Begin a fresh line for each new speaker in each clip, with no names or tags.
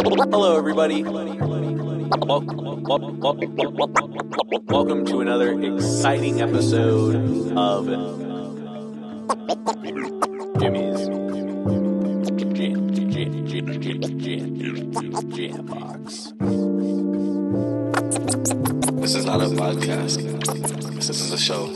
Hello, everybody. Welcome to another exciting episode of Jimmy's Jam Box.
This is not a podcast. This is a show.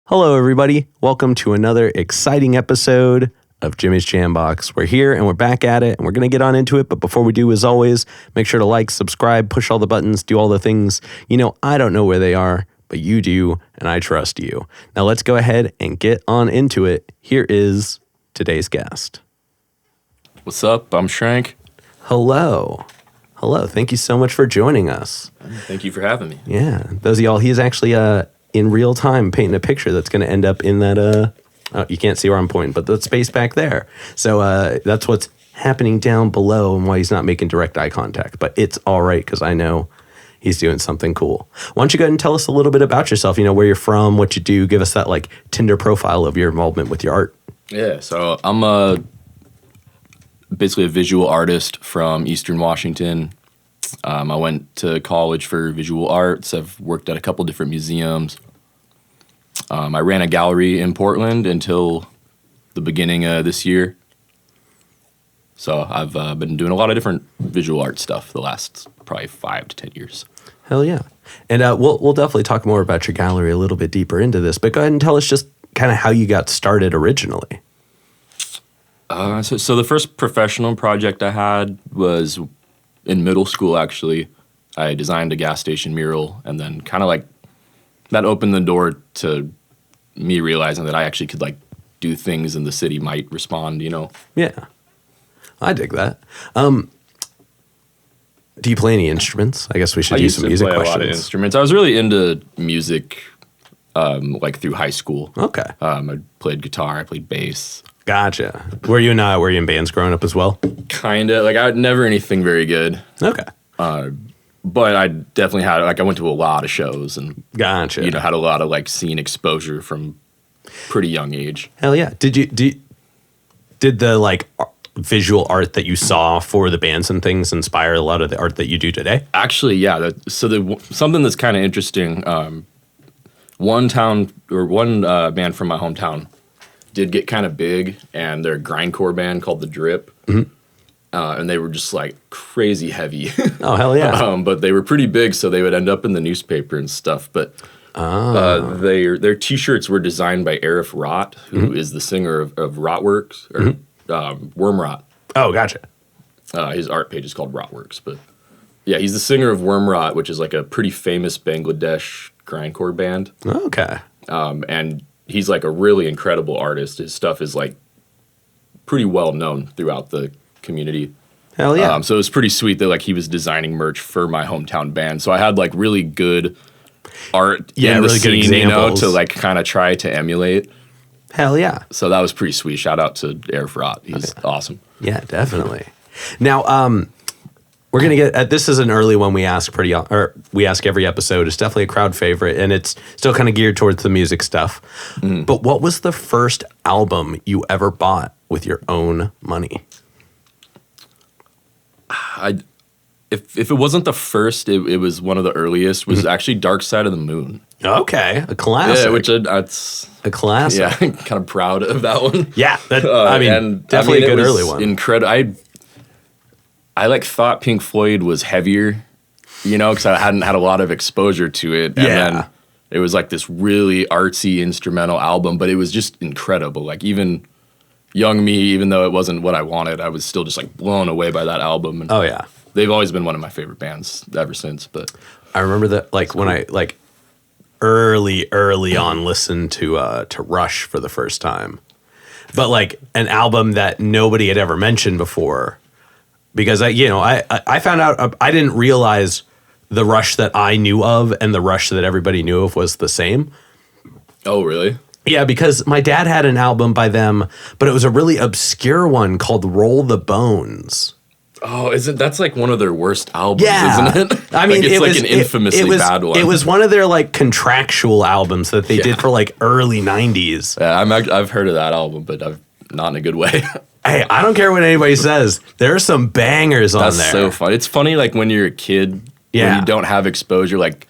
Hello, everybody. Welcome to another exciting episode of Jimmy's Jam Box. We're here and we're back at it and we're going to get on into it. But before we do, as always, make sure to like, subscribe, push all the buttons, do all the things. You know, I don't know where they are, but you do, and I trust you. Now let's go ahead and get on into it. Here is today's guest.
What's up? I'm Shrank.
Hello. Hello. Thank you so much for joining us.
Thank you for having me.
Yeah. Those of y'all, he's actually in real time painting a picture that's going to end up in that, you can't see where I'm pointing, but the space back there. So that's what's happening down below and why he's not making direct eye contact. But it's all right because I know he's doing something cool. Why don't you go ahead and tell us a little bit about yourself, you know, where you're from, what you do, give us that like Tinder profile of your involvement with your art.
Yeah, so I'm basically a visual artist from Eastern Washington. I went to college for visual arts. I've worked at a couple different museums. I ran a gallery in Portland until the beginning of this year. So I've been doing a lot of different visual art stuff the last probably 5 to 10 years.
Hell yeah. And we'll definitely talk more about your gallery a little bit deeper into this, but go ahead and tell us just kind of how you got started originally.
So the first professional project I had was in middle school, actually. I designed a gas station mural, and then kind of like that opened the door to me realizing that I actually could like do things and the city might respond, you know?
Yeah. I dig that. Do you play any instruments? I guess we should use some music questions.
I used to play a lot of instruments. I was really into music like through high school.
Okay.
I played guitar, I played bass.
Gotcha. Were you in bands growing up as well?
Kinda. Like I never anything very good.
Okay.
But I definitely had, like, I went to a lot of shows and,
Gotcha.
you know, had a lot of, like, scene exposure from pretty young age.
Hell yeah. Did the, like, visual art that you saw for the bands and things inspire a lot of the art that you do today?
Actually, yeah. Something that's kind of interesting, one band from my hometown did get kind of big, and they're a grindcore band called The Drip. Mm-hmm. And they were just like crazy heavy.
Oh, hell yeah.
But they were pretty big, so they would end up in the newspaper and stuff. But their T-shirts were designed by Arif Rot, who is the singer of Rotworks, or Worm Rot.
Oh, gotcha.
His art page is called Rotworks. But yeah, he's the singer of Worm Rot, which is like a pretty famous Bangladesh grindcore band.
Okay.
And he's like a really incredible artist. His stuff is like pretty well known throughout the community.
Hell yeah.
So it was pretty sweet that like he was designing merch for my hometown band. So I had like really good art in the
really
scene,
good examples.
you know, to like kind of try to emulate.
Hell yeah.
So that was pretty sweet. Shout out to Arif Rot. He's awesome.
Yeah, definitely. Now, we're going to get this is an early one we ask we ask every episode. It's definitely a crowd favorite, and it's still kind of geared towards the music stuff. But what was the first album you ever bought with your own money?
If it wasn't the first, it was one of the earliest, was actually Dark Side of the Moon.
Okay, a classic.
Yeah, which it's
a classic.
Yeah, I'm kind of proud of that one.
Yeah, definitely a good early one.
Incredible. I like thought Pink Floyd was heavier, you know, because I hadn't had a lot of exposure to it. And then it was like this really artsy instrumental album, but it was just incredible. Like even young me, even though it wasn't what I wanted, I was still just like blown away by that album. And
oh yeah,
they've always been one of my favorite bands ever since. But
I remember that like when I like early on listened to Rush for the first time, but like an album that nobody had ever mentioned before, because I found out I didn't realize the Rush that I knew of and the Rush that everybody knew of was the same.
Oh, really?
Yeah, because my dad had an album by them, but it was a really obscure one called Roll the Bones.
Oh, isn't that's like one of their worst albums,
Yeah.
isn't it?
I mean,
like, it's
it
like
was
an infamously bad one.
It was one of their like contractual albums that they
Yeah.
did for like early 90s.
Yeah, I've heard of that album, but I've not in a good way.
Hey, I don't care what anybody says. There are some bangers on
That's
there.
so fun. It's funny, like when you're a kid,
Yeah.
when you don't have exposure, like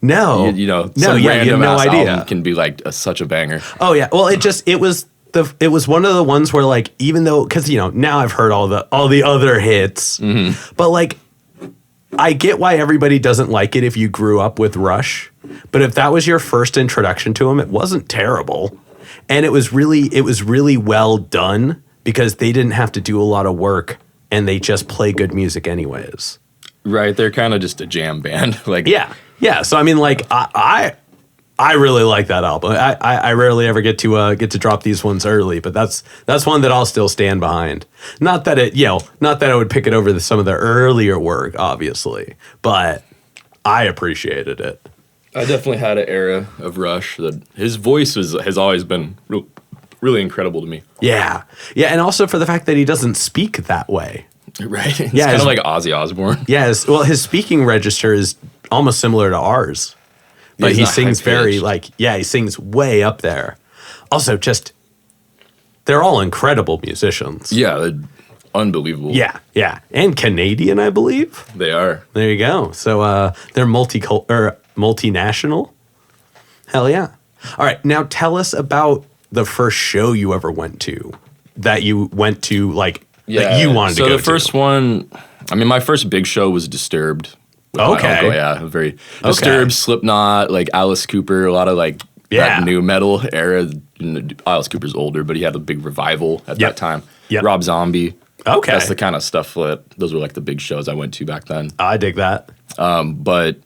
No.
you know,
no,
some
yeah, you have
random
no
ass
idea.
album can be like such a banger.
Oh yeah. Well, it was one of the ones where like even though because now I've heard all the other hits, but like I get why everybody doesn't like it if you grew up with Rush, but if that was your first introduction to them, it wasn't terrible, and it was really well done because they didn't have to do a lot of work and they just play good music anyways.
Right, they're kind of just a jam band. Like
Yeah. So I mean, like I really like that album. I rarely ever get to drop these ones early, but that's one that I'll still stand behind. Not that I would pick it over some of the earlier work, obviously, but I appreciated it.
I definitely had an era of Rush that his voice has always been really incredible to me.
Yeah, and also for the fact that he doesn't speak that way.
Right? It's
Yeah,
kind of like Ozzy Osbourne.
Yes, well, his speaking register is almost similar to ours, but
he's
he
not
sings very
high-pitched.
he sings way up there. Also, just they're all incredible musicians.
Yeah, they're unbelievable.
Yeah, and Canadian, I believe.
They are.
There you go. So they're multinational. Hell yeah! All right, now tell us about the first show you ever went to. That you went to, like that you wanted to go to.
So the first one, I mean, my first big show was Disturbed. with my
Okay.
uncle, yeah, very Disturbed, Slipknot, like Alice Cooper, a lot of like
Yeah.
that new metal era. Alice Cooper's older, but he had a big revival at
Yep.
that time.
Yep.
Rob Zombie.
Okay.
That's the kind of stuff that those were like the big shows I went to back then.
I dig that.
But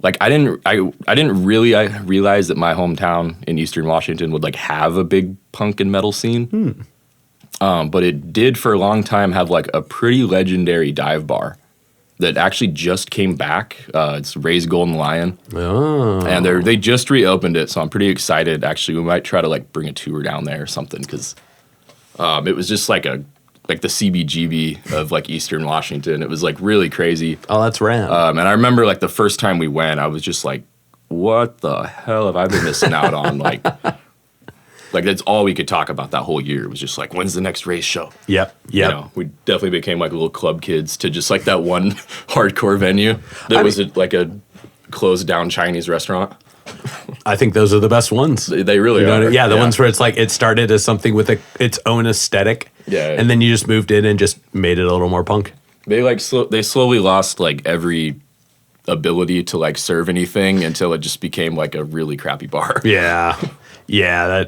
like I didn't really realize that my hometown in Eastern Washington would like have a big punk and metal scene. But it did for a long time have like a pretty legendary dive bar that actually just came back. It's Ray's Golden Lion.
Oh,
And they just reopened it, so I'm pretty excited. Actually, we might try to like bring a tour down there or something because it was just like the CBGB of like Eastern Washington. It was like really crazy.
oh, that's rad.
And I remember like the first time we went, I was just like, "What the hell have I been missing out on?" Like that's all we could talk about that whole year. It was just like, when's the next race show?
Yep.
You know, we definitely became like little club kids to just like that one hardcore venue that was like a closed down Chinese restaurant.
I think those are the best ones.
They really are.
Yeah, the ones where it's like it started as something with its own aesthetic.
Yeah.
And then you just moved in and just made it a little more punk.
They like they slowly lost like every ability to like serve anything until it just became like a really crappy bar.
Yeah. Yeah,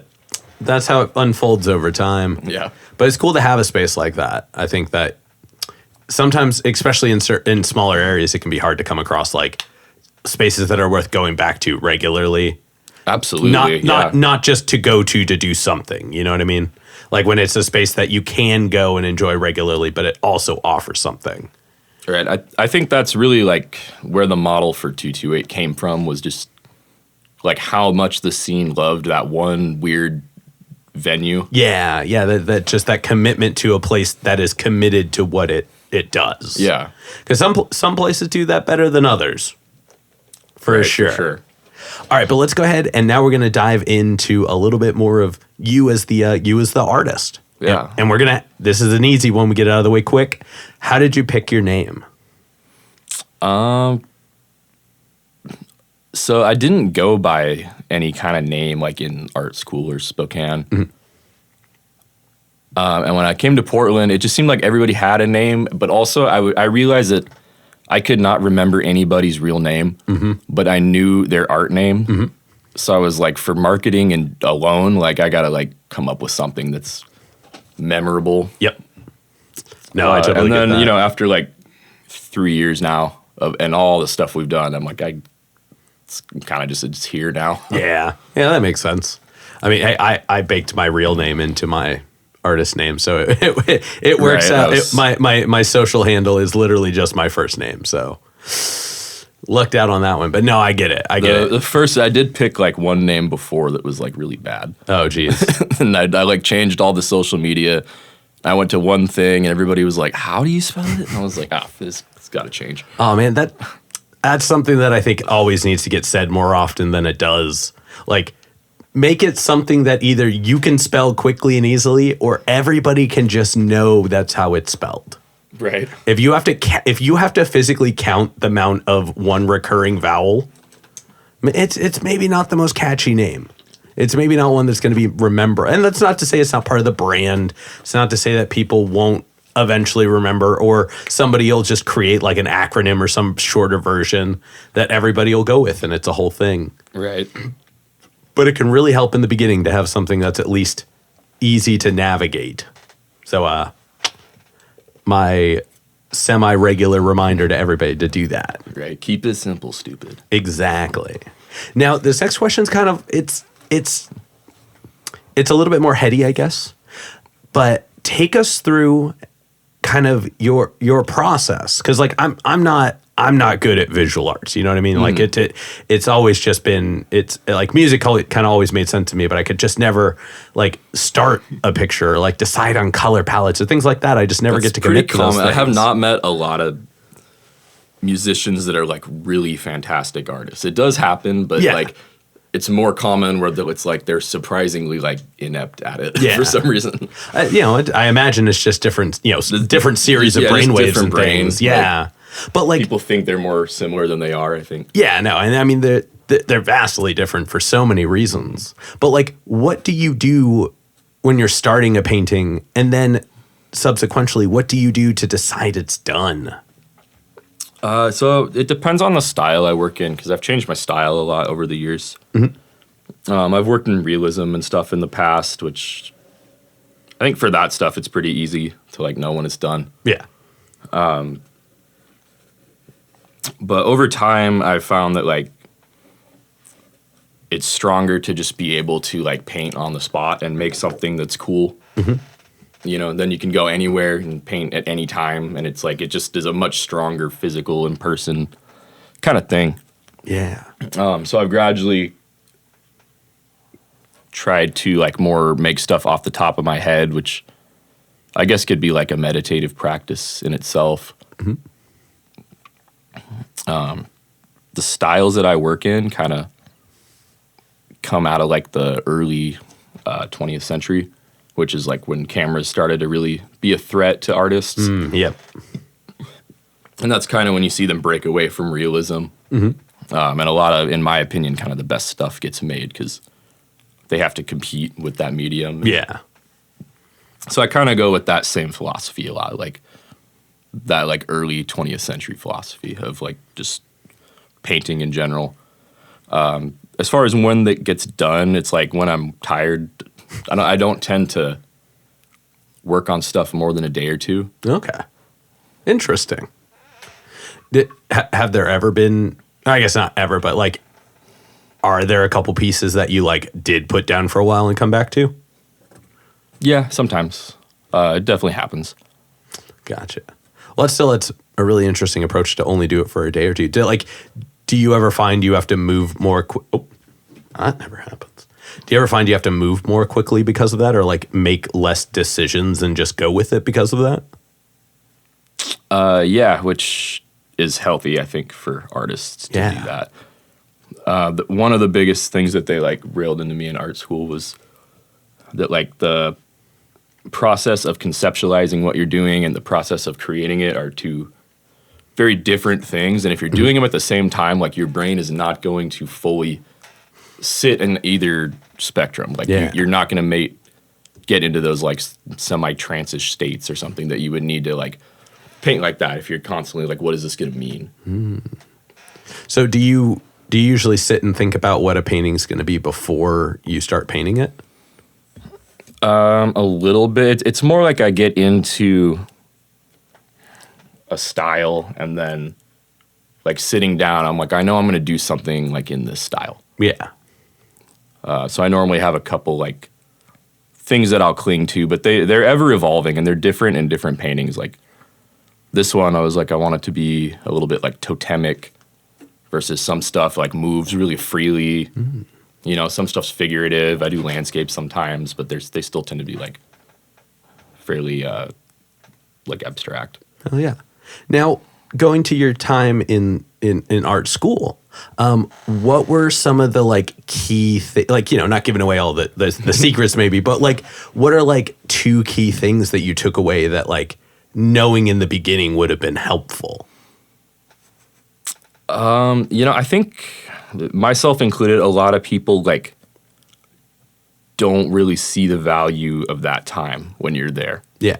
that's how it unfolds over time.
Yeah.
But it's cool to have a space like that. I think that sometimes, especially in smaller areas, it can be hard to come across like spaces that are worth going back to regularly.
Absolutely.
Not just to go to do something. You know what I mean? Like when it's a space that you can go and enjoy regularly, but it also offers something.
Right. I think that's really like where the model for 228 came from, was just like how much the scene loved that one weird venue.
Yeah, that just that commitment to a place that is committed to what it does.
Yeah.
Because some places do that better than others. For
Right,
sure.
For sure.
All right, but let's go ahead and now we're going to dive into a little bit more of you as the artist.
Yeah.
And we're this is an easy one. We get it out of the way quick. How did you pick your name?
So I didn't go by any kind of name like in art school or Spokane.
Mm-hmm.
And when I came to Portland, it just seemed like everybody had a name, but also I realized that I could not remember anybody's real name, but I knew their art name. So I was like, for marketing and alone, like I gotta like come up with something that's memorable.
Yep. No, I totally
and then
get that.
after like 3 years now and all the stuff we've done, I'm like it's kind of just here now.
Yeah, that makes sense. I mean, I baked my real name into my artist name, so it works
Right,
out. My social handle is literally just my first name. So, Lucked out on that one, but no, I get it. I get it.
The first, I did pick like one name before that was like really bad.
Oh, geez.
And I like changed all the social media. I went to one thing and everybody was like, how do you spell it? And I was like, it's got to change.
Oh, man, that's something that I think always needs to get said more often than it does. Like, make it something that either you can spell quickly and easily or everybody can just know that's how it's spelled.
Right.
If you have to physically count the amount of one recurring vowel, it's maybe not the most catchy name. It's maybe not one that's going to be remembered. And that's not to say it's not part of the brand. It's not to say that people won't eventually remember, or somebody will just create like an acronym or some shorter version that everybody will go with, and it's a whole thing.
Right.
But it can really help in the beginning to have something that's at least easy to navigate. So, my semi-regular reminder to everybody to do that.
Right. Keep it simple, stupid.
Exactly. Now, this next question's kind of it's a little bit more heady, I guess. But take us through kind of your process, because like I'm not good at visual arts. You know what I mean? Like it's always just been, it's like music kind of always made sense to me, but I could just never like start a picture, or like decide on color palettes or things like that. I just never get to commit to those things.
I have not met a lot of musicians that are like really fantastic artists. It does happen, but like it's more common where it's like they're surprisingly like inept at it for some reason.
I imagine it's just different, different series of brainwaves and things. Yeah. But like
people think they're more similar than they are, I think.
Yeah, no. And I mean, they're vastly different for so many reasons. But like, what do you do when you're starting a painting? And then subsequently, what do you do to decide it's done?
So it depends on the style I work in, because I've changed my style a lot over the years. Mm-hmm. I've worked in realism and stuff in the past, which I think for that stuff, it's pretty easy to like know when it's done.
Yeah.
But over time, I've found that like it's stronger to just be able to like paint on the spot and make something that's cool. Mm-hmm. Then you can go anywhere and paint at any time, and it's like it just is a much stronger physical in person kind of thing.
Yeah.
So I've gradually tried to like more make stuff off the top of my head, which I guess could be like a meditative practice in itself. Mm-hmm. The styles that I work in kind of come out of like the early 20th century, which is like when cameras started to really be a threat to artists.
Yep.
And that's kind of when you see them break away from realism. Mm-hmm. And a lot of, in my opinion, kind of the best stuff gets made because they have to compete with that medium.
Yeah.
So I kind of go with that same philosophy a lot, like that like early 20th century philosophy of like just painting in general. As far as when that gets done, it's like when I'm tired. I don't tend to work on stuff more than a day or two.
Okay. Interesting. Have there ever been, I guess not ever, but like, are there a couple pieces that you like did put down for a while and come back to?
Yeah, sometimes. It definitely happens.
Gotcha. Well, it's a really interesting approach to only do it for a day or two. Do you ever find you have to move more? That never happens. Do you ever find you have to move more quickly because of that, or like make less decisions and just go with it because of that?
Yeah, which is healthy, I think, for artists to do that. One of the biggest things that they like railed into me in art school was that like the process of conceptualizing what you're doing and the process of creating it are two very different things. And if you're doing them at the same time, like your brain is not going to fully sit in either spectrum. Like you're not going to get into those like semi-trance-ish states or something that you would need to like paint like that if you're constantly like, what is this going to mean?
So do you usually sit and think about what a painting's going to be before you start painting it?
A little bit. It's more like I get into a style and then like sitting down, I'm like, I know I'm going to do something like in this style.
Yeah.
So I normally have a couple like things that I'll cling to, but they're ever evolving and they're different in different paintings. Like this one, I was like, I want it to be a little bit like totemic versus some stuff like moves really freely. You know, some stuff's figurative. I do landscapes sometimes, but they still tend to be like fairly like abstract.
Oh yeah. Now, going to your time in art school, what were some of the like key like, you know, not giving away all the secrets maybe, but like what are like two key things that you took away that like knowing in the beginning would have been helpful?
You know, I think myself included, a lot of people like don't really see the value of that time when you're there.
Yeah.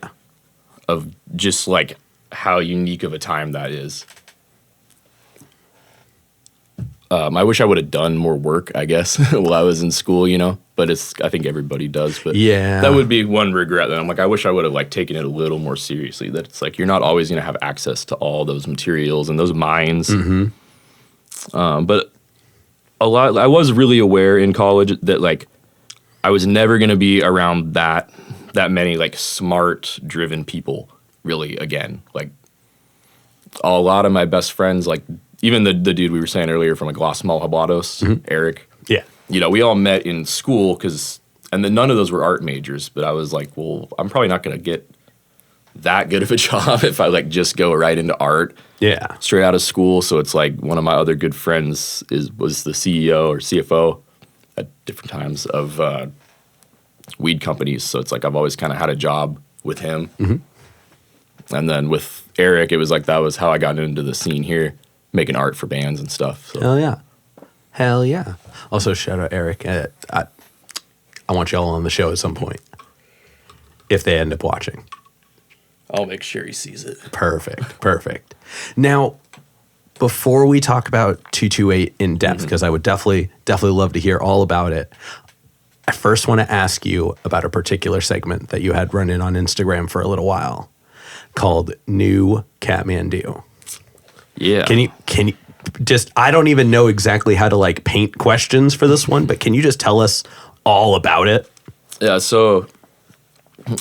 Of just like how unique of a time that is. I wish I would have done more work, I guess, while I was in school, you know, but I think everybody does. But
yeah,
that would be one regret that I'm like, I wish I would have like taken it a little more seriously, that it's like, you're not always going to have access to all those materials and those minds. But I was really aware in college that like, I was never going to be around that many like smart driven people really again. Like a lot of my best friends, like even the dude we were saying earlier from like Los Malhabados, Eric. Yeah. You know, we all met in school and then none of those were art majors, but I was like, well, I'm probably not going to get that good of a job if I like just go right into art. Yeah. Straight out of school. So it's like one of my other good friends was the CEO or CFO at different times of weed companies. So it's like I've always kind of had a job with him. And then with Eric, it was like that was how I got into the scene here, making art for bands and stuff. So.
Hell yeah. Hell yeah. Also, shout out Eric. I want y'all on the show at some point if they end up watching.
I'll make sure he sees it.
Perfect. Now, before we talk about 228 in depth, because I would definitely love to hear all about it, I first want to ask you about a particular segment that you had running on Instagram for a little while called New Kathmandu. Yeah. Can you just, I don't even know exactly how to like paint questions for this one, but can you just tell us all about it?
Yeah, so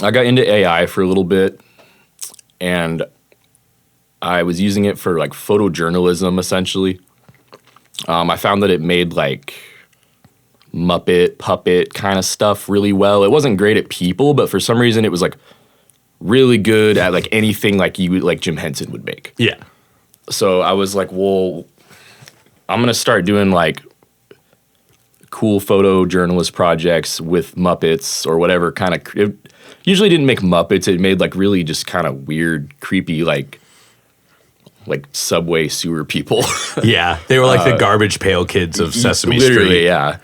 I got into AI for a little bit, and I was using it for like photojournalism essentially. I found that it made like Muppet, puppet kind of stuff really well. It wasn't great at people, but for some reason it was like really good at like anything like Jim Henson would make. Yeah. So I was like, well, I'm going to start doing like cool photojournalist projects with Muppets or whatever kind of. It usually didn't make Muppets. It made like really just kind of weird, creepy, like subway sewer people.
Yeah. They were like the garbage pail kids of Sesame Street.
Yeah.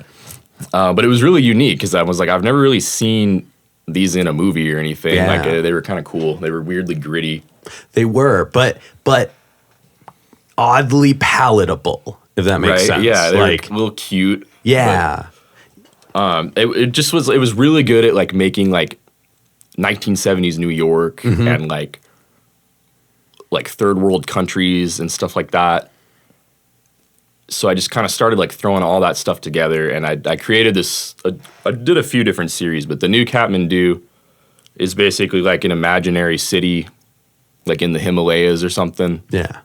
But it was really unique because I was like, I've never really seen these in a movie or anything. Yeah. Like they were kind of cool. They were weirdly gritty.
They were, but oddly palatable, if that makes sense.
Yeah, they like, were a little cute.
Yeah.
But, it was really good at like making like 1970s New York and like third world countries and stuff like that. So I just kind of started like throwing all that stuff together, and I created this. I did a few different series, but the New Kathmandu is basically like an imaginary city, like in the Himalayas or something. Yeah.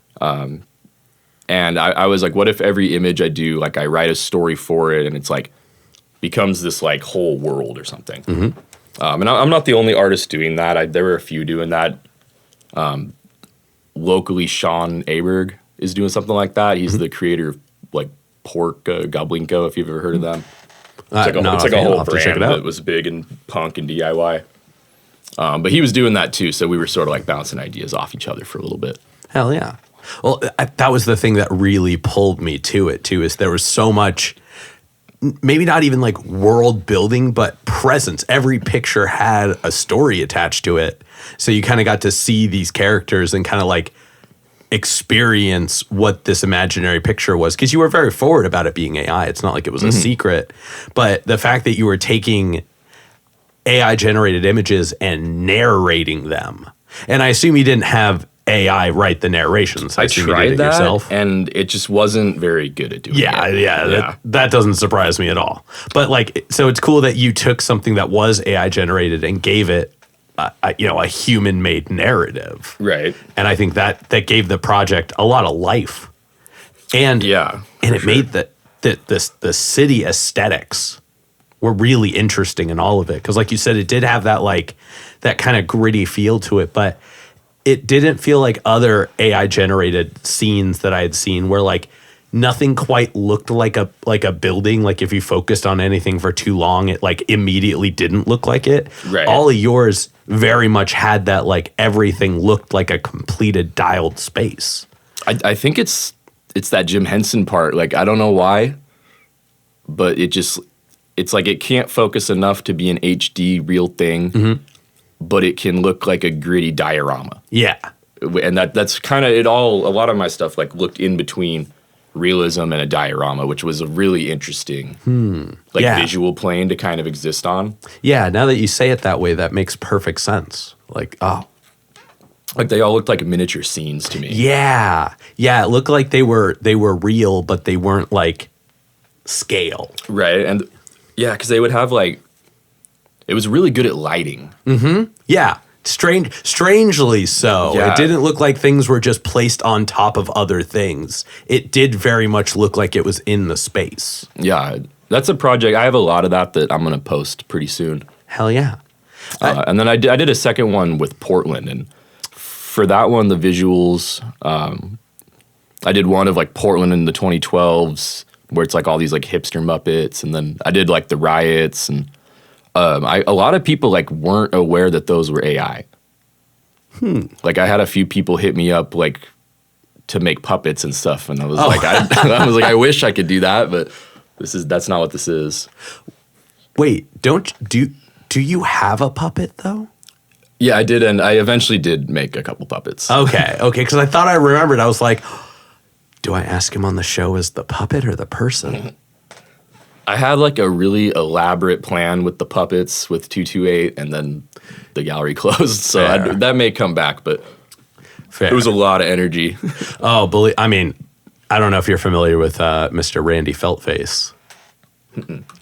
And I was like, what if every image I do, like I write a story for it, and it's like becomes this like whole world or something. And I'm not the only artist doing that. There were a few doing that. Locally, Sean Aberg is doing something like that. He's the creator of like Pork Goblinko, if you've ever heard of them. It's like a whole brand that was big in punk and DIY. But he was doing that too, so we were sort of like bouncing ideas off each other for a little bit.
Hell yeah. Well, that was the thing that really pulled me to it too, is there was so much, maybe not even like world building, but presence. Every picture had a story attached to it. So you kind of got to see these characters and kind of like experience what this imaginary picture was, because you were very forward about it being AI. It's not like it was a secret, but the fact that you were taking AI generated images and narrating them, and I assume you didn't have AI write the narrations.
I tried that yourself, and it just wasn't very good at doing it.
Yeah. That doesn't surprise me at all. But like, so it's cool that you took something that was AI generated and gave it a human-made narrative. Right. And I think that gave the project a lot of life. And
Yeah,
and
for
it
sure.
made the city aesthetics were really interesting in all of it, because like you said, it did have that like that kind of gritty feel to it, but it didn't feel like other AI generated scenes that I had seen where like nothing quite looked like a building. Like if you focused on anything for too long, it like immediately didn't look like it.
Right.
All of yours very much had that, like everything looked like a completed dialed space.
I think it's that Jim Henson part. Like I don't know why, but it's like it can't focus enough to be an HD real thing, but it can look like a gritty diorama.
Yeah.
And that's kind of it all. A lot of my stuff like looked in between realism and a diorama, which was a really interesting
Yeah.
visual plane to kind of exist on.
Yeah. Now that you say it that way, that makes perfect sense. Like, oh,
Like they all looked like miniature scenes to me.
yeah. Yeah. It looked like they were real, but they weren't like scale.
Right. And yeah, because they would have like, it was really good at lighting.
Yeah. Strangely so.
Yeah.
It didn't look like things were just placed on top of other things. It did very much look like it was in the space.
Yeah. That's a project. I have a lot of that I'm going to post pretty soon.
Hell yeah.
And then I did a second one with Portland. And for that one, the visuals, I did one of like Portland in the 2012s where it's like all these like hipster Muppets. And then I did like the riots, and a lot of people like weren't aware that those were AI. Like I had a few people hit me up like to make puppets and stuff, and I was like, I was like, I wish I could do that, but that's not what this is.
Wait, do you have a puppet though?
Yeah, I did, and I eventually did make a couple puppets.
Okay, because I thought I remembered. I was like, do I ask him on the show as the puppet or the person?
I had like a really elaborate plan with the puppets with 228, and then the gallery closed, so
Fair.
that may come back, but
Fair.
it was a lot of energy.
Oh, I mean, I don't know if you're familiar with Mr. Randy Feltface.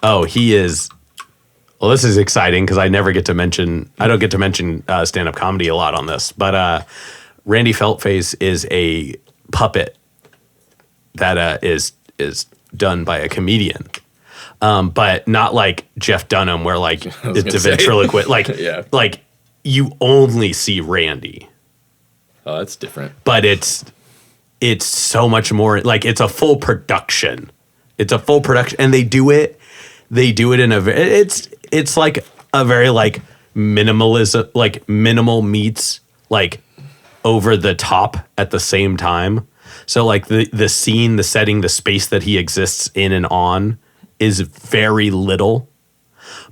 Oh, he is. Well, this is exciting because I don't get to mention stand-up comedy a lot on this, but Randy Feltface is a puppet that is done by a comedian. But not like Jeff Dunham, where like it's a ventriloquist. Like,
Yeah.
like you only see Randy,
Oh, that's different.
but it's so much more. Like it's a full production. It's a full production, and they do it in a. It's like a very like minimalism, like minimal meets like over the top at the same time. So like the scene, the setting, the space that he exists in and on is very little,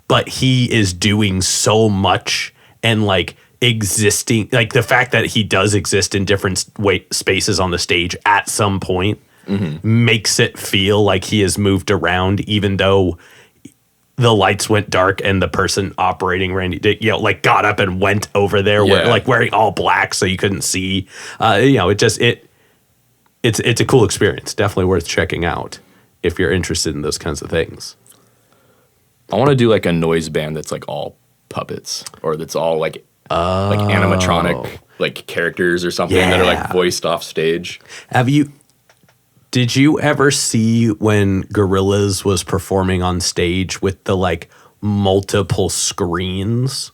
but he is doing so much, and like existing, like the fact that he does exist in different spaces on the stage at some point makes it feel like he has moved around, even though the lights went dark and the person operating Randy, like got up and went over there, like wearing all black so you couldn't see. It's a cool experience. Definitely worth checking out if you're interested in those kinds of things.
I want to do like a noise band that's like all puppets, or that's all like animatronic like characters or something that are
Yeah.
like voiced off stage.
Did you ever see when Gorillaz was performing on stage with the like multiple screens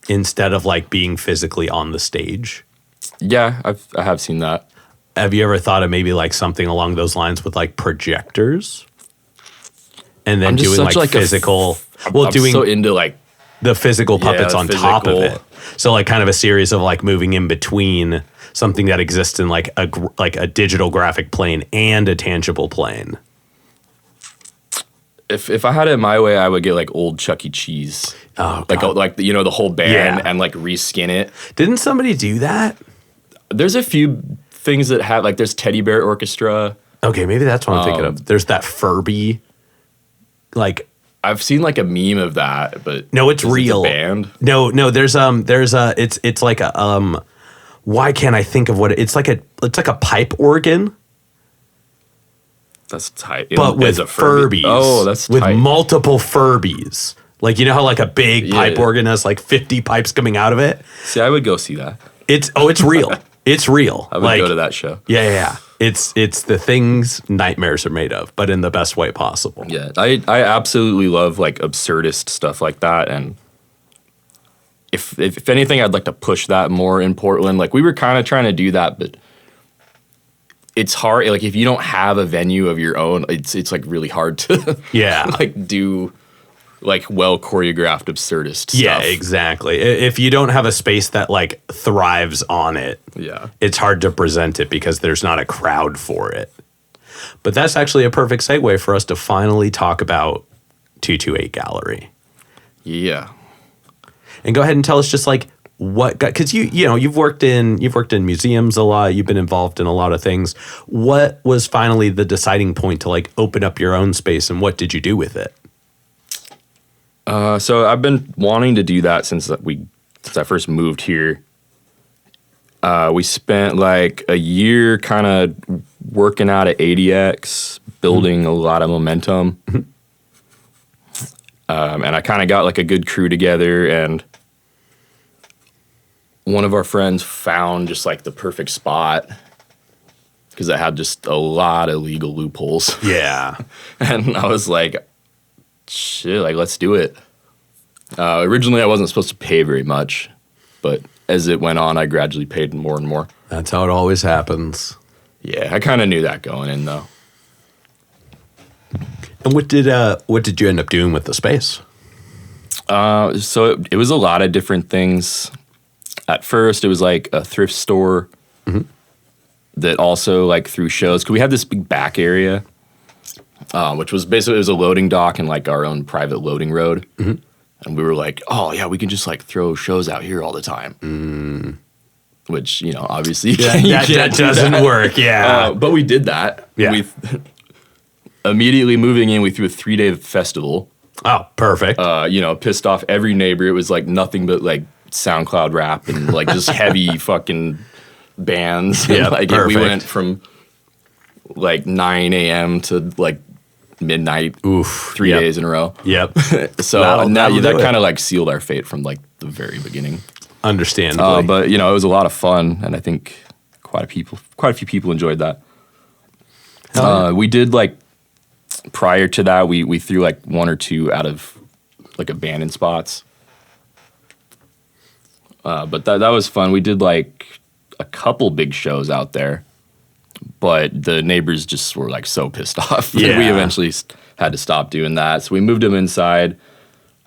instead of like being physically on the stage?
Yeah, I have seen that.
Have you ever thought of maybe like something along those lines with like projectors? And then
I'm just
doing
such,
like
like,
physical,
I'm
doing
so into like
the physical puppets
Yeah,
on top of
physical.
it. So like kind of a series of like moving in between something that exists in like a digital graphic plane and a tangible plane.
if I had it my way, I would get like old Chuck E. Cheese.
Oh,
Like
God.
like the whole band
Yeah.
and like reskin it.
Didn't somebody do that?
There's a few things that have like there's Teddy Bear Orchestra.
Okay, maybe that's what I'm thinking of. There's that Furby, like
I've seen like a meme of that, but
no, it's
is it the
real.
band.
No, there's it's like a why can't I think of what it's like a pipe organ,
That's tight.
but with
As a Furby.
Furbies.
Oh, that's
with
tight.
multiple Furbies. Like you know how like a big pipe
Yeah.
organ has like 50 pipes coming out of it.
See, I would go see that.
It's real. It's real.
I would go to that show.
Yeah. It's the things nightmares are made of, but in the best way possible.
Yeah, I absolutely love like absurdist stuff like that, and if anything, I'd like to push that more in Portland. Like we were kind of trying to do that, but it's hard. Like if you don't have a venue of your own, it's like really hard to like do like well choreographed absurdist stuff.
Yeah, exactly. If you don't have a space that like thrives on it, it's hard to present it because there's not a crowd for it. But that's actually a perfect segue for us to finally talk about 228 Gallery.
Yeah.
And go ahead and tell us just like what got, because you've worked in museums a lot, you've been involved in a lot of things. What was finally the deciding point to like open up your own space, and what did you do with it?
So I've been wanting to do that since I first moved here. We spent like a year kind of working out at ADX, building a lot of momentum. And I kind of got like a good crew together, and one of our friends found just like the perfect spot because it had just a lot of legal loopholes.
Yeah.
And I was like, shit, like let's do it. Originally I wasn't supposed to pay very much, but as it went on, I gradually paid more and more.
That's how it always happens.
Yeah, I kind of knew that going in though.
And what did you end up doing with the space?
So it was a lot of different things. At first, it was like a thrift store that also like threw shows. Cause we had this big back area, which was basically, it was a loading dock and like our own private loading road. And we were like, oh yeah, we can just like throw shows out here all the time. Which, obviously
that doesn't work. Yeah.
But we did that.
Yeah.
We immediately moving in, we threw a 3-day festival.
Oh, perfect.
Pissed off every neighbor. It was like nothing but like SoundCloud rap and like just heavy fucking bands.
Yeah,
like
perfect.
we went from like 9 a.m. to like midnight.
Oof.
3 days in a row.
Yep.
So that kind of like sealed our fate from like the very beginning.
Understandably.
But it was a lot of fun, and I think quite a few people enjoyed that. We did like prior to that, we threw like 1 or 2 out of like abandoned spots. But that was fun. We did like a couple big shows out there, but the neighbors just were like so pissed off that we eventually had to stop doing that. So we moved them inside.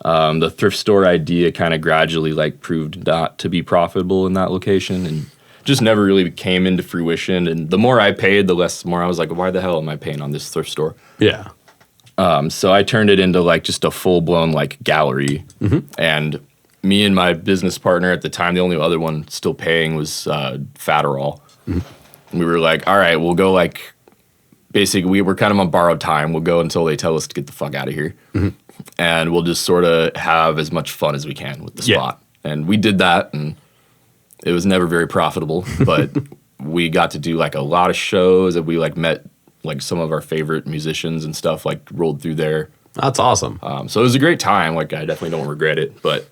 The thrift store idea kind of gradually like proved not to be profitable in that location, and just never really came into fruition. And the more I paid, the more I was like, why the hell am I paying on this thrift store?
Yeah.
So I turned it into like just a full blown like gallery. And me and my business partner at the time, the only other one still paying was Fatterall. And we were like, all right, we'll go like, basically we were kind of on borrowed time. We'll go until they tell us to get the fuck out of here. And we'll just sort of have as much fun as we can with the spot. And we did that, and it was never very profitable, but we got to do like a lot of shows, and we like met like some of our favorite musicians and stuff like rolled through there.
That's awesome.
So it was a great time. Like I definitely don't regret it, but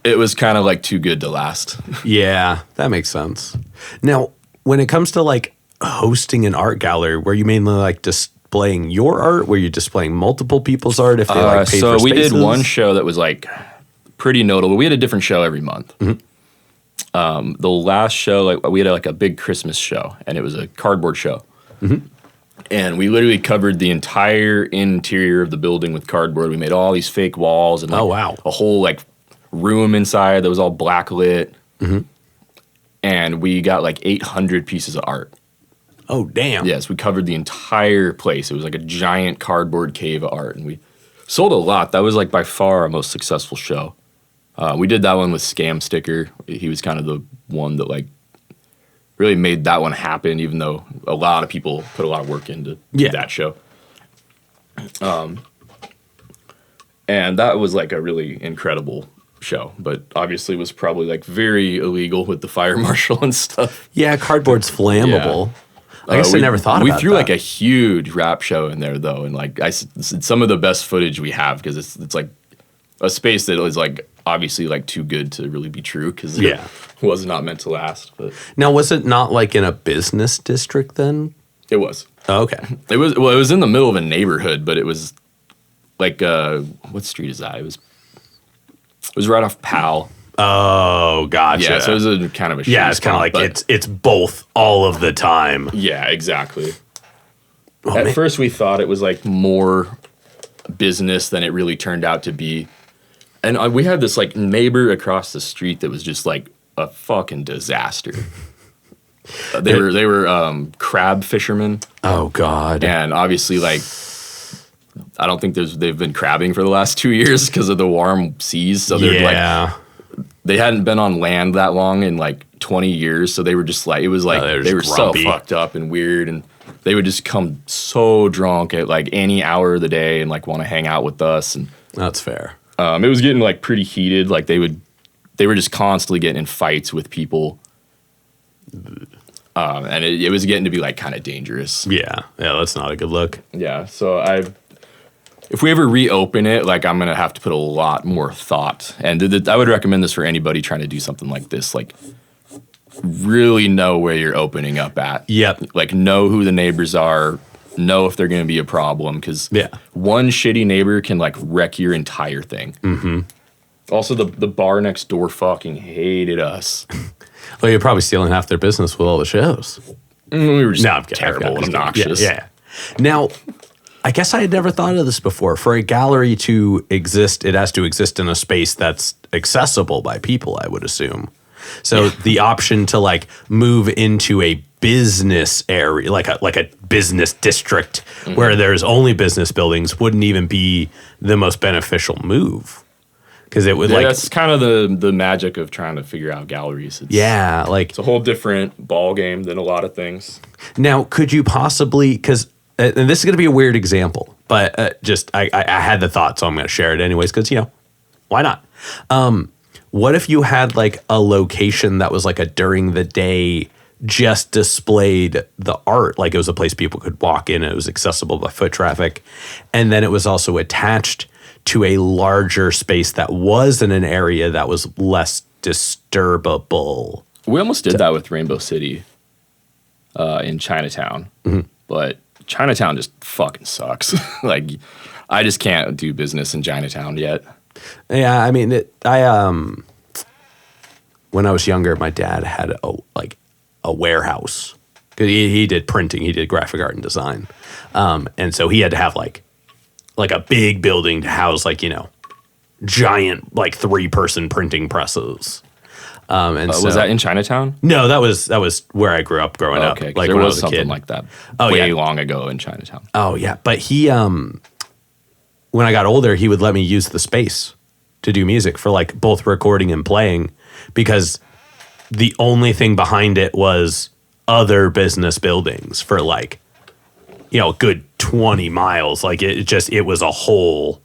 it was kind of like too good to last.
Yeah, that makes sense. Now, when it comes to like hosting an art gallery, were you mainly like displaying your art? Were you displaying multiple people's art if they like paid for spaces?
So we did one show that was like pretty notable. We had a different show every month. The last show, like we had like a big Christmas show, and it was a cardboard show. And we literally covered the entire interior of the building with cardboard. We made all these fake walls and like a whole like room inside that was all black lit. And we got like 800 pieces of art.
Oh, damn.
Yes, we covered the entire place. It was like a giant cardboard cave of art, and we sold a lot. That was like by far our most successful show. We did that one with Scam Sticker. He was kind of the one that like really made that one happen, even though a lot of people put a lot of work into that show. And that was like a really incredible show, but obviously was probably like very illegal with the fire marshal and stuff.
Yeah, cardboard's flammable. I guess I never thought about that.
We threw like a huge rap show in there though, and like it's some of the best footage we have because it's like a space that is like obviously like too good to really be true because
Yeah.
it was not meant to last. But
Now, was it not like in a business district then?
it was.
Oh, okay.
It was in the middle of a neighborhood, but it was like what street is that? It was right off Powell.
Oh, gotcha.
Yeah, so it was a kind of a
yeah,
shitty
it's kind of
spot,
like
but-
it's both all of the time.
Yeah, exactly.
Oh,
At
man.
first, we thought it was like more business than it really turned out to be, and we had this like neighbor across the street that was just like a fucking disaster. They were crab fishermen,
Oh God.
and obviously like I don't think they've been crabbing for the last 2 years because of the warm seas. So they're like they hadn't been on land that long in like 20 years, so they were just like it was like they were so
grumpy.
fucked up and weird, and they would just come so drunk at like any hour of the day and like want to hang out with us, and
That's fair.
it was getting like pretty heated. Like they were just constantly getting in fights with people, and it was getting to be like kind of dangerous.
Yeah, that's not a good look.
Yeah, so if we ever reopen it, like I'm gonna have to put a lot more thought, and I would recommend this for anybody trying to do something like this. Like, really know where you're opening up at.
Yep.
Like, know who the neighbors are. Know if they're gonna be a problem, because
Yeah.
one shitty neighbor can like wreck your entire thing. Mm-hmm. Also, the bar next door fucking hated us.
Well, you're probably stealing half their business with all the shows.
We were just
No, I'm kidding.
terrible and obnoxious.
Yeah. Now, I guess I had never thought of this before. For a gallery to exist, it has to exist in a space that's accessible by people, I would assume. So the option to like move into a business area, like a business district where there's only business buildings, wouldn't even be the most beneficial move. Because it would
Yeah,
like
that's kind of the magic of trying to figure out galleries.
like
It's a whole different ball game than a lot of things.
now, could you possibly, because, and this is going to be a weird example, but I had the thought, so I'm going to share it anyways, because, why not? What if you had like a location that was like a during the day just displayed the art, like it was a place people could walk in, it was accessible by foot traffic, and then it was also attached to a larger space that was in an area that was less disturbable?
We almost did that with Rainbow City in Chinatown, but Chinatown just fucking sucks. Like, I just can't do business in Chinatown yet.
Yeah, I mean, when I was younger, my dad had a warehouse. 'Cause he did printing, he did graphic art and design, and so he had to have like a big building to house giant like 3-person printing presses. And
Was that in Chinatown?
No, that was where I grew up growing up.
Okay,
Like
there
when I
was
was a
something
kid.
like that
Oh,
way
yeah.
long ago in Chinatown.
Oh yeah, but he when I got older, he would let me use the space to do music for like both recording and playing, because the only thing behind it was other business buildings for like a good 20 miles. Like it was a whole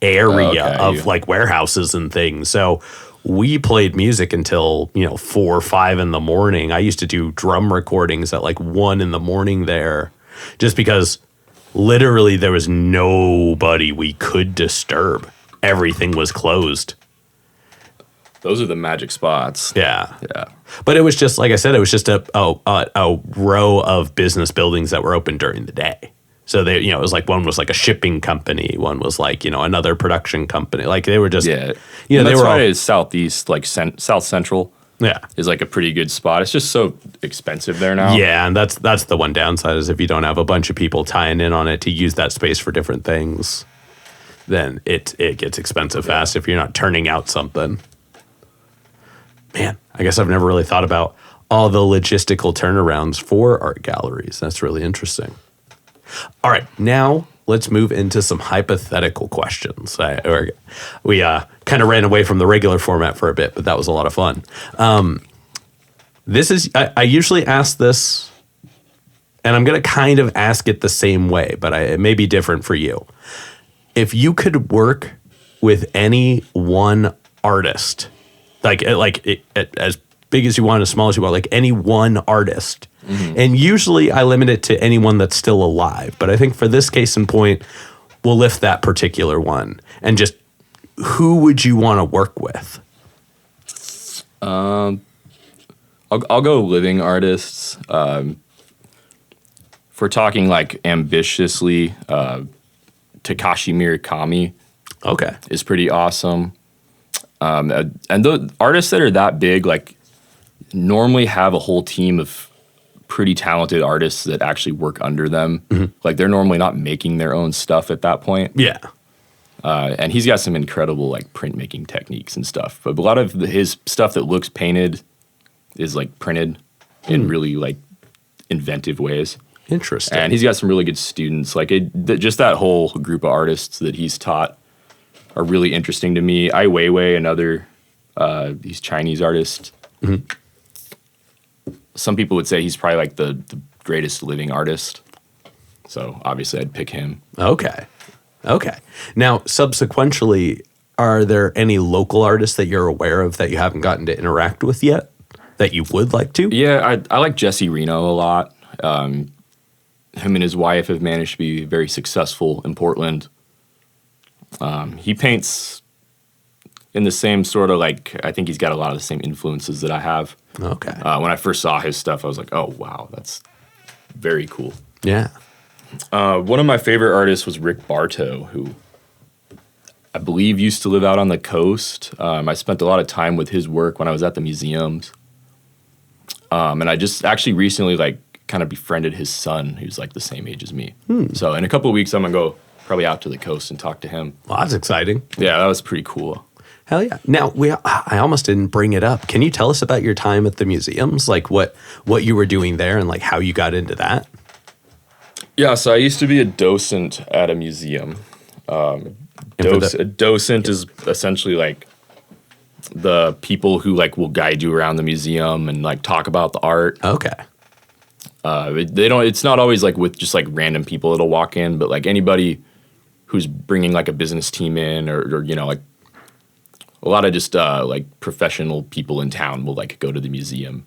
area of like warehouses and things. So we played music until 4 or 5 in the morning. I used to do drum recordings at like 1 in the morning there, just because literally there was nobody we could disturb. Everything was closed.
Those are the magic spots.
Yeah.
Yeah.
But it was just, like I said, it was just a row of business buildings that were open during the day. So they, it was like one was like a shipping company, one was like, another production company. Like they were just,
Yeah.
they
That's
were
why
all,
it's southeast, like South Central
yeah.
is like a pretty good spot. It's just so expensive there now.
Yeah, and that's the one downside, is if you don't have a bunch of people tying in on it to use that space for different things, then it gets expensive fast if you're not turning out something. Man, I guess I've never really thought about all the logistical turnarounds for art galleries. That's really interesting. All right, now let's move into some hypothetical questions. We kind of ran away from the regular format for a bit, but that was a lot of fun. I usually ask this, and I'm going to kind of ask it the same way, but it may be different for you. If you could work with any one artist, as big as you want, as small as you want, like any one artist, and usually I limit it to anyone that's still alive, but I think for this case in point, we'll lift that particular one and just who would you want to work with?
I'll go living artists. If we're talking like ambitiously, Takashi Murakami
Okay.
is pretty awesome. And the artists that are that big, like, normally have a whole team of pretty talented artists that actually work under them. Like, they're normally not making their own stuff at that point.
Yeah.
And he's got some incredible like printmaking techniques and stuff. But a lot of his stuff that looks painted is like printed in really like inventive ways.
Interesting.
And he's got some really good students. Like just that whole group of artists that he's taught are really interesting to me. Ai Weiwei, another he's Chinese artist. Some people would say he's probably like the greatest living artist. So obviously I'd pick him.
Okay. Now, subsequently, are there any local artists that you're aware of that you haven't gotten to interact with yet that you would like to?
Yeah, I like Jesse Reno a lot. Him and his wife have managed to be very successful in Portland. He paints in the same sort of like, I think he's got a lot of the same influences that I have.
Okay.
When I first saw his stuff, I was like, oh, wow, that's very cool.
Yeah.
One of my favorite artists was Rick Bartow, who I believe used to live out on the coast. I spent a lot of time with his work when I was at the museums. And I just actually recently like kind of befriended his son, who's like the same age as me. So in a couple of weeks, I'm going to go probably out to the coast and talk to him.
Well, that's exciting.
Yeah, that was pretty cool.
Hell yeah. Now, I almost didn't bring it up. Can you tell us about your time at the museums? Like what you were doing there and like how you got into that?
Yeah, so I used to be a docent at a museum. A docent is essentially like the people who like will guide you around the museum and like talk about the art.
Okay.
It's not always like with just like random people that'll walk in, but like anybody who's bringing like a business team in or you know, like a lot of just like professional people in town will like go to the museum.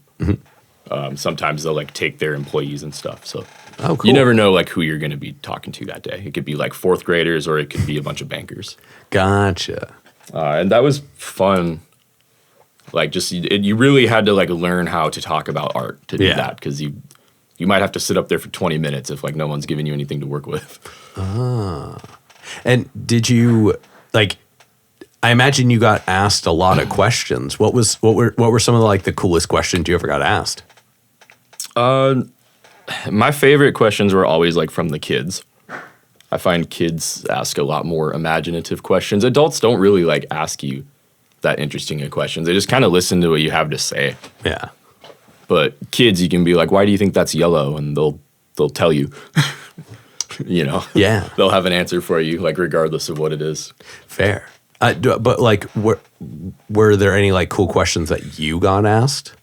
Sometimes they'll like take their employees and stuff. So
cool.
You never know like who you're going to be talking to that day. It could be like fourth graders or it could be a bunch of bankers.
Gotcha.
And that was fun. Like just you really had to like learn how to talk about art to do that because you might have to sit up there for 20 minutes if like no one's giving you anything to work with.
And did you like? I imagine you got asked a lot of questions. What were some of the coolest questions you ever got asked?
My favorite questions were always like from the kids. I find kids ask a lot more imaginative questions. Adults don't really like ask you that interesting of questions. They just kind of listen to what you have to say.
Yeah.
But kids, you can be like, why do you think that's yellow? And they'll tell you, you know,
Yeah.
They'll have an answer for you, like regardless of what it is.
Fair. But like, were there any like cool questions that you got asked?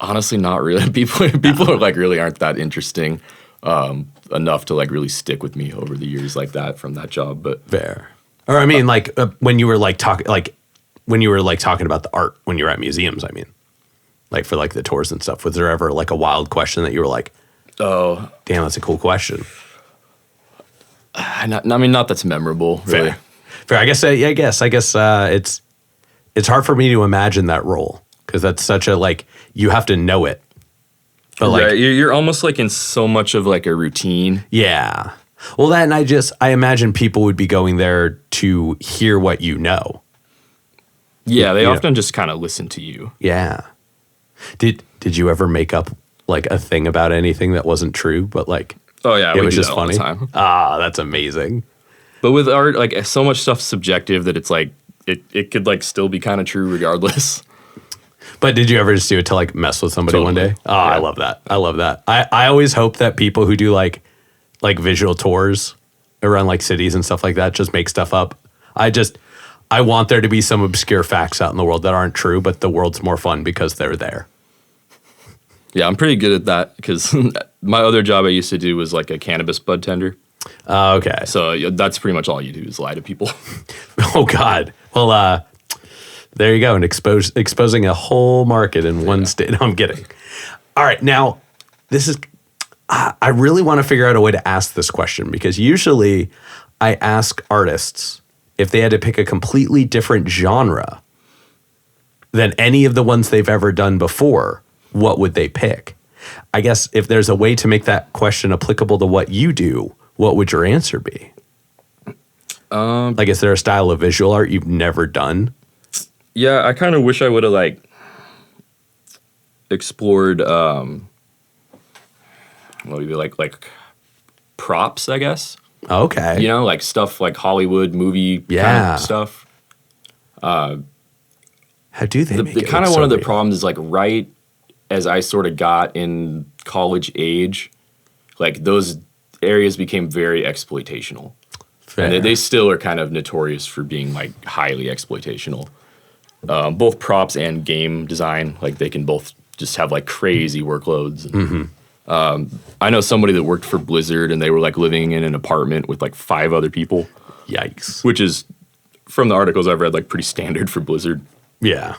Honestly, not really. People are like really aren't that interesting enough to like really stick with me over the years like that from that job. But
Fair. Or I mean, like when you were like talking about the art when you were at museums. I mean, like for like the tours and stuff. Was there ever like a wild question that you were like, "Oh, damn, that's a cool question"?
Not that's memorable. Really.
Fair. I guess it's hard for me to imagine that role because that's such a like you have to know it. But like
you're almost like in so much of like a routine.
Yeah. Well, that and I imagine people would be going there to hear what you know.
Yeah, they often just kind of listen to you.
Yeah. Did you ever make up like a thing about anything that wasn't true, but like
oh yeah,
it was just
all
funny?
the time.
That's amazing.
But with art, like so much stuff's subjective that it's like it could like still be kind of true regardless.
But did you ever just do it to like mess with somebody one day? Oh,
yeah.
I love that. I always hope that people who do like visual tours around like cities and stuff like that just make stuff up. I want there to be some obscure facts out in the world that aren't true, but the world's more fun because they're there.
Yeah, I'm pretty good at that because my other job I used to do was like a cannabis bud tender.
Okay.
So that's pretty much all you do is lie to people.
Oh God. Well, there you go. And exposing a whole market in one state. No, I'm kidding. All right. Now, I really want to figure out a way to ask this question because usually I ask artists if they had to pick a completely different genre than any of the ones they've ever done before, what would they pick? I guess if there's a way to make that question applicable to what you do, what would your answer be? Like, is there a style of visual art you've never done?
Yeah, I kind of wish I would have like explored what would be like props, I guess.
Okay.
You know, like stuff like Hollywood movie kind
Yeah.
of stuff.
How do they make
The
it
kind of
look
one
so
of the
real?
problems is like right as I sort of got in college age, like those areas became very exploitational.
Fair.
And they still are kind of notorious for being like highly exploitational. Both props and game design, like they can both just have like crazy workloads. I know somebody that worked for Blizzard and they were like living in an apartment with like 5 other people,
Yikes.
which is from the articles I've read like pretty standard for Blizzard.
Yeah.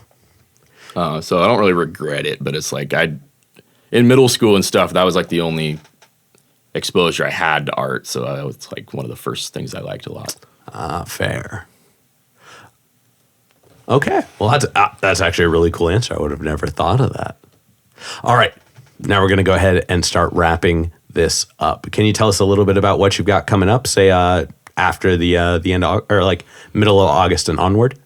So I don't really regret it, but it's like in middle school and stuff, that was like the only exposure I had to art. So that was like one of the first things I liked a lot.
Fair. Okay. Well, that's actually a really cool answer. I would have never thought of that. All right. Now we're going to go ahead and start wrapping this up. Can you tell us a little bit about what you've got coming up, say after the end of, or like middle of August and onward?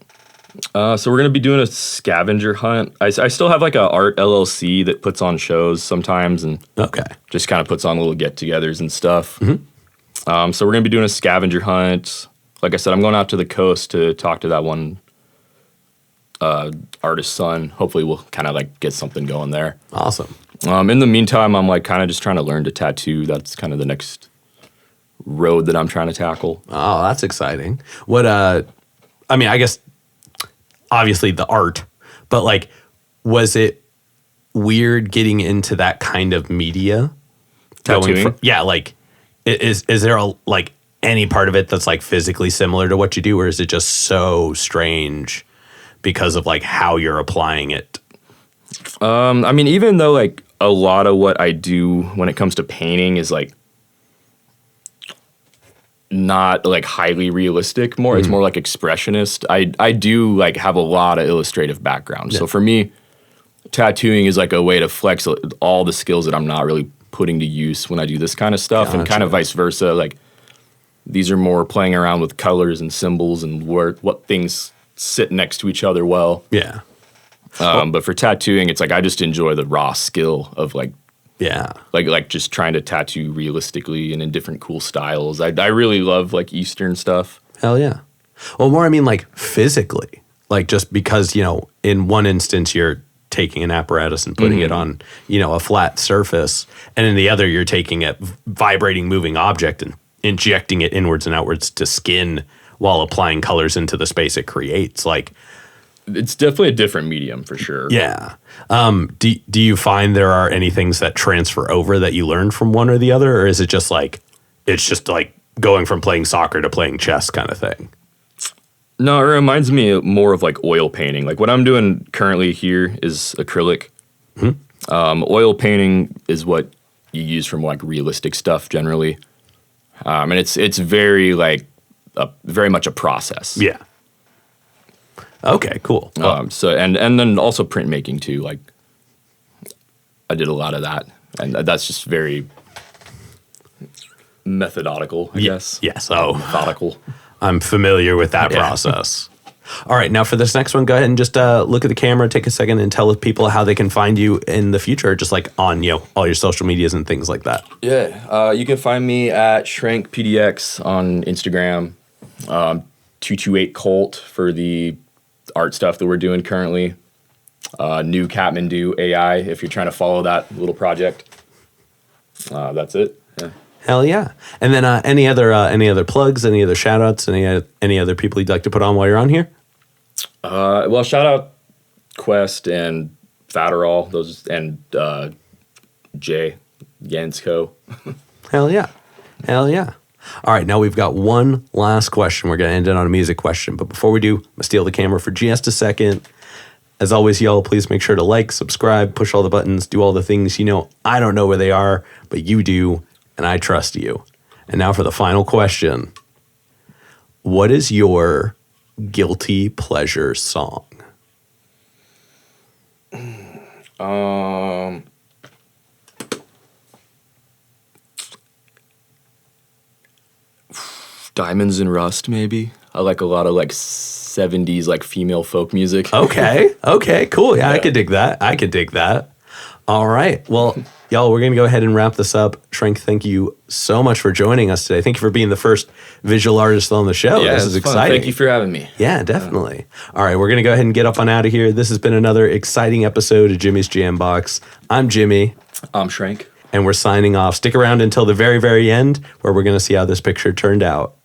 So we're going to be doing a scavenger hunt. I still have like a art LLC that puts on shows sometimes and
Okay.
just kind of puts on little get-togethers and stuff. So we're going to be doing a scavenger hunt. Like I said, I'm going out to the coast to talk to that one artist's son. Hopefully we'll kind of like get something going there.
Awesome.
In the meantime, I'm like kind of just trying to learn to tattoo. That's kind of the next road that I'm trying to tackle.
Oh, that's exciting. What, I mean, I guess obviously the art, but like, was it weird getting into that kind of media?
Tattooing?
Yeah, like, is there like any part of it that's like physically similar to what you do, or is it just so strange because of like how you're applying it?
I mean, even though like a lot of what I do when it comes to painting is like not like highly realistic, it's more like expressionist. I do like have a lot of illustrative background. So for me, tattooing is like a way to flex all the skills that I'm not really putting to use when I do this kind of stuff, and kind of vice versa. Like these are more playing around with colors and symbols and what things sit next to each other well.
Yeah.
But for tattooing, it's like I just enjoy the raw skill of like just trying to tattoo realistically and in different cool styles. I really love like Eastern stuff.
Hell yeah. Well, more I mean like physically, like just because, you know, in one instance you're taking an apparatus and putting it on, you know, a flat surface, and in the other you're taking a vibrating, moving object and injecting it inwards and outwards to skin while applying colors into the space it creates. Like,
it's definitely a different medium for sure.
yeah. Do you find there are any things that transfer over that you learned from one or the other, or is it just like it's just like going from playing soccer to playing chess kind of thing?
No, it reminds me more of like oil painting. Like what I'm doing currently here is acrylic. Oil painting is what you use from like realistic stuff generally, and it's very like very much a process.
Yeah. Okay, cool.
So and then also printmaking too. Like I did a lot of that, and that's just very methodical, I guess.
Yes. Oh,
Methodical.
I'm familiar with that process. All right, now for this next one, go ahead and just look at the camera, take a second, and tell people how they can find you in the future, just like on all your social medias and things like that.
Yeah, you can find me at Shrank PDX on Instagram. 228 Colt for the art stuff that we're doing currently. New Kathmandu AI if you're trying to follow that little project. That's it. Yeah.
Hell yeah! And then any other plugs, any other shout outs, any other people you'd like to put on while you're on here?
Well, shout out Quest and Fatterall, those, and Jay Yensko.
Hell yeah. All right, now we've got one last question. We're going to end it on a music question. But before we do, I'm going to steal the camera for just a second. As always, y'all, please make sure to like, subscribe, push all the buttons, do all the things. You know, I don't know where they are, but you do, and I trust you. And now for the final question. what is your guilty pleasure song?
Diamonds and Rust, maybe. I like a lot of like 70s like female folk music.
Okay, cool. Yeah, I could dig that. All right. Well, y'all, we're going to go ahead and wrap this up. Shrank, thank you so much for joining us today. Thank you for being the first visual artist on the show.
Yeah,
this is
it's fun.
exciting.
Thank you for having me.
Yeah, definitely. All right, we're going to go ahead and get up on out of here. This has been another exciting episode of Jimmy's Jam Box. I'm Jimmy.
I'm Shrank.
And we're signing off. Stick around until the very, very end where we're going to see how this picture turned out.